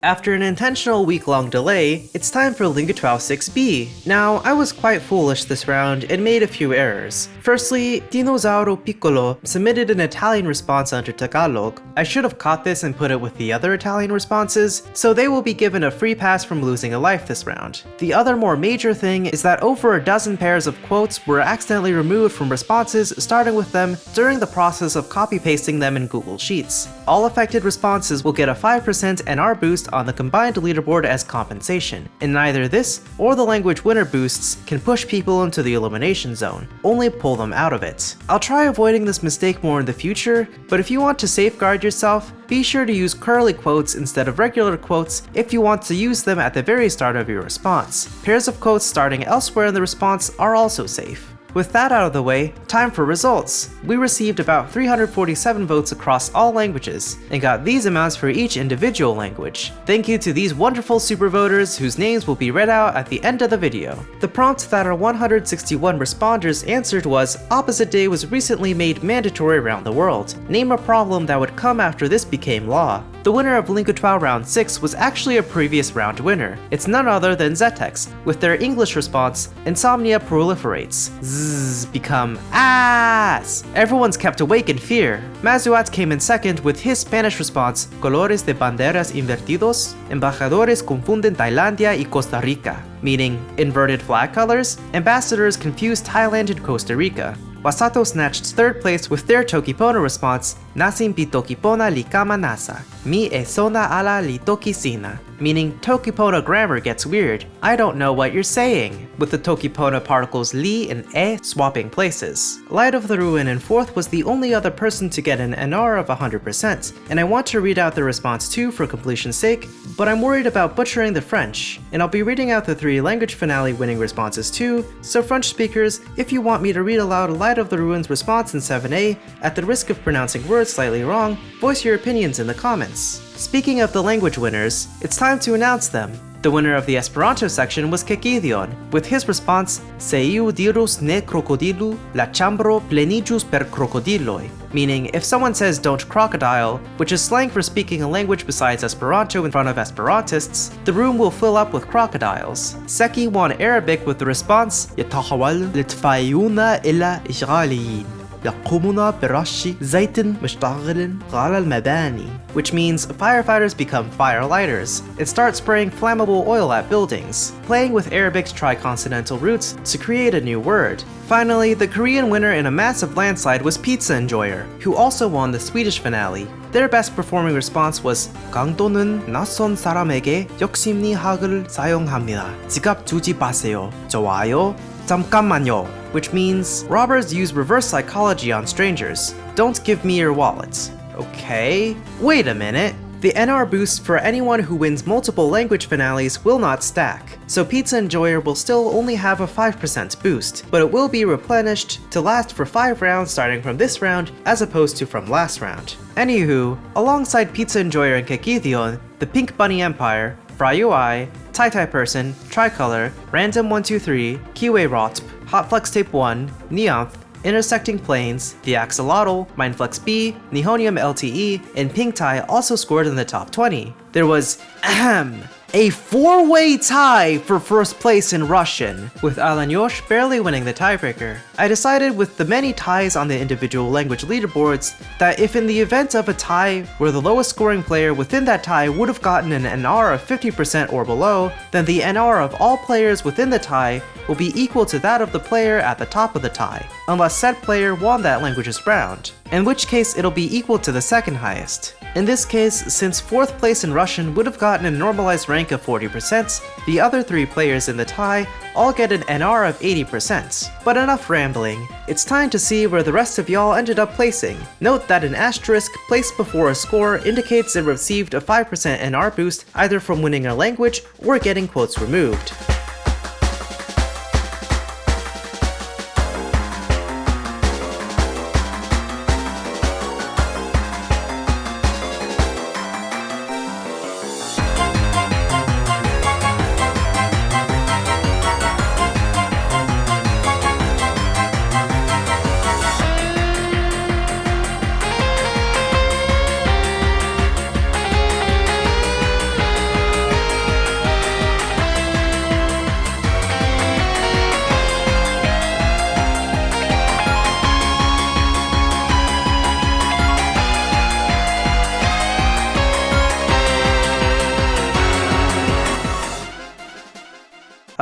After an intentional week-long delay, it's time for LingoTWOW 6B. Now, I was quite foolish this round and made a few errors. Firstly, Dinosauro Piccolo submitted an Italian response under Tagalog. I should have caught this and put it with the other Italian responses, so they will be given a free pass from losing a life this round. The other more major thing is that over a dozen pairs of quotes were accidentally removed from responses starting with them during the process of copy-pasting them in Google Sheets. All affected responses will get a 5% NR boost on the combined leaderboard as compensation, and neither this or the language winner boosts can push people into the elimination zone, only pull them out of it. I'll try avoiding this mistake more in the future, but if you want to safeguard yourself, be sure to use curly quotes instead of regular quotes if you want to use them at the very start of your response. Pairs of quotes starting elsewhere in the response are also safe. With that out of the way, time for results. We received about 347 votes across all languages, and got these amounts for each individual language. Thank you to these wonderful super voters whose names will be read out at the end of the video. The prompt that our 161 responders answered was, opposite day was recently made mandatory around the world. Name a problem that would come after this became law. The winner of LingoTWOW Round 6 was actually a previous round winner. It's none other than Zetex, with their English response, Insomnia proliferates. Zzz become ass. Everyone's kept awake in fear. Mazuat came in second with his Spanish response, Colores de banderas invertidos, embajadores confunden Tailandia y Costa Rica, meaning inverted flag colors, ambassadors confuse Thailand and Costa Rica. Wasato snatched third place with their Tokipona response, Nasim pi Tokipona li kama nasa, mi e sona ala li tokisina, meaning Tokipona grammar gets weird. I don't know what you're saying, with the Tokipona particles li and e swapping places. Light of the Ruin in fourth was the only other person to get an NR of 100%, and I want to read out the response too for completion's sake, but I'm worried about butchering the French, and I'll be reading out the 3 language finale winning responses too, so French speakers, if you want me to read aloud Light of the Ruin's response in 7A, at the risk of pronouncing words slightly wrong, voice your opinions in the comments. Speaking of the language winners, it's time to announce them. The winner of the Esperanto section was Kekidion, with his response, Se iu dirus ne crocodilu, la chambro plenijus per crocodiloi, meaning if someone says don't crocodile, which is slang for speaking a language besides Esperanto in front of Esperantists, the room will fill up with crocodiles. Seki won Arabic with the response, Yatahawal litfayuna illa Israeliyin. يقومون برش زيت مشتعل على المباني, which means firefighters become firelighters and start spraying flammable oil at buildings, playing with Arabic's tricontinental roots to create a new word. Finally, the Korean winner in a massive landslide was Pizza Enjoyer, who also won the Swedish finale. Their best performing response was 강도는 낯선 사람에게 욕심이 학을 사용합니다. 지갑 주지 마세요. 좋아요. 잠깐만요, which means robbers use reverse psychology on strangers. Don't give me your wallet. Okay, wait a minute. The NR boost for anyone who wins multiple language finales will not stack, so Pizza Enjoyer will still only have a 5% boost, but it will be replenished to last for 5 rounds starting from this round as opposed to from last round. Anywho, alongside Pizza Enjoyer and Kekidion, the Pink Bunny Empire, FryUI, Tai Person, Tricolor, Random123, Kiwi Rotp, Hotflex Tape 1, Neonth, Intersecting Planes, The Axolotl, Mindflex B, Nihonium LTE, and Pink Tai also scored in the top 20. There was, a 4-way tie for first place in Russian, with Alanyosh barely winning the tiebreaker. I decided with the many ties on the individual language leaderboards that if in the event of a tie where the lowest scoring player within that tie would have gotten an NR of 50% or below, then the NR of all players within the tie will be equal to that of the player at the top of the tie, unless said player won that language's round, in which case it'll be equal to the second highest. In this case, since 4th place in Russian would have gotten a normalized rank of 40%, the other 3 players in the tie all get an NR of 80%. But enough rambling, it's time to see where the rest of y'all ended up placing. Note that an asterisk placed before a score indicates it received a 5% NR boost either from winning a language or getting quotes removed.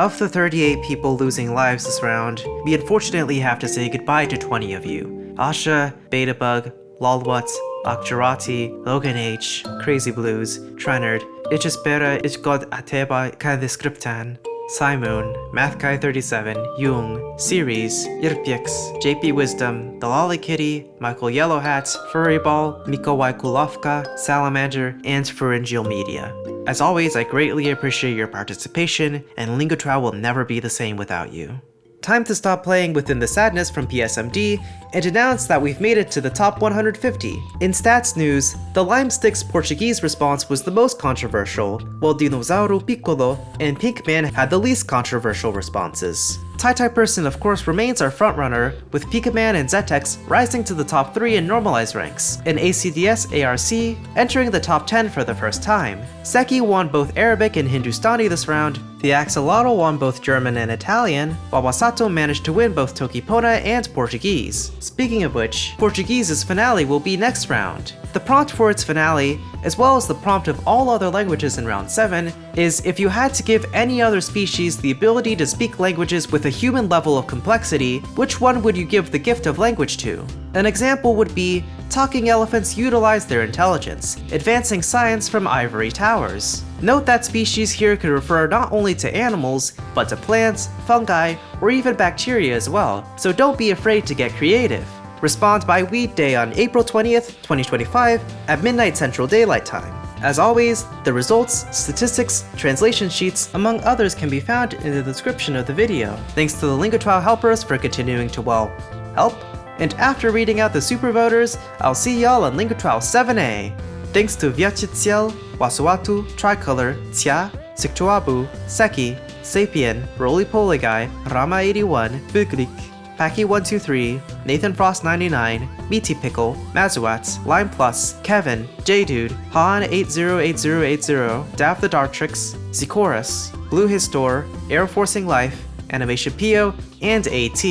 Of the 38 people losing lives this round, we unfortunately have to say goodbye to 20 of you. Asha, Betabug, Lolwut, Akjarati, Logan H, Crazy Blues, Trenard, Ichispera Ichgod Ateba Kadescriptan, Simoon, MathKai37, Jung, Series, Irpix, JP Wisdom, The Lolly Kitty, Michael Yellowhat, Furryball, Miko Kulovka, Salamander, and Pharyngeal Media. As always, I greatly appreciate your participation, and LingoTWOW will never be the same without you. Time to stop playing within the sadness from PSMD and announce that we've made it to the top 150. In stats news, the Limestick's Portuguese response was the most controversial, while Dinossauro Piccolo and Pinkman had the least controversial responses. Tai Person of course remains our frontrunner, with Pikaman and Zetex rising to the top 3 in normalized ranks, and ACDS ARC entering the top 10 for the first time. Seki won both Arabic and Hindustani this round, the Axolotl won both German and Italian, while Wasato managed to win both Tokipona and Portuguese. Speaking of which, Portuguese's finale will be next round. The prompt for its finale, as well as the prompt of all other languages in round 7, is if you had to give any other species the ability to speak languages with a human level of complexity, which one would you give the gift of language to? An example would be, talking elephants utilize their intelligence, advancing science from ivory towers. Note that species here could refer not only to animals, but to plants, fungi, or even bacteria as well, so don't be afraid to get creative. Respond by weekday on April 20th, 2025 at midnight Central Daylight Time. As always, the results, statistics, translation sheets, among others can be found in the description of the video. Thanks to the LingoTWOW helpers for continuing to, well, help. And after reading out the super voters, I'll see y'all on LingoTWOW 7A. Thanks to Viachitziel, Wasuatu, Tricolor, Tia, Siktuabu, Seki, Sapien, Roly Poly Guy, Rama81, Buglik, Packy123, Nathan Frost 99, Meaty Pickle, Mazuat, Lime Plus, Kevin, J-Dude, Han808080, Dav the Dartrix, Zikoris, Blue Histor, Air Forcing Life, Animation Pio, and AT.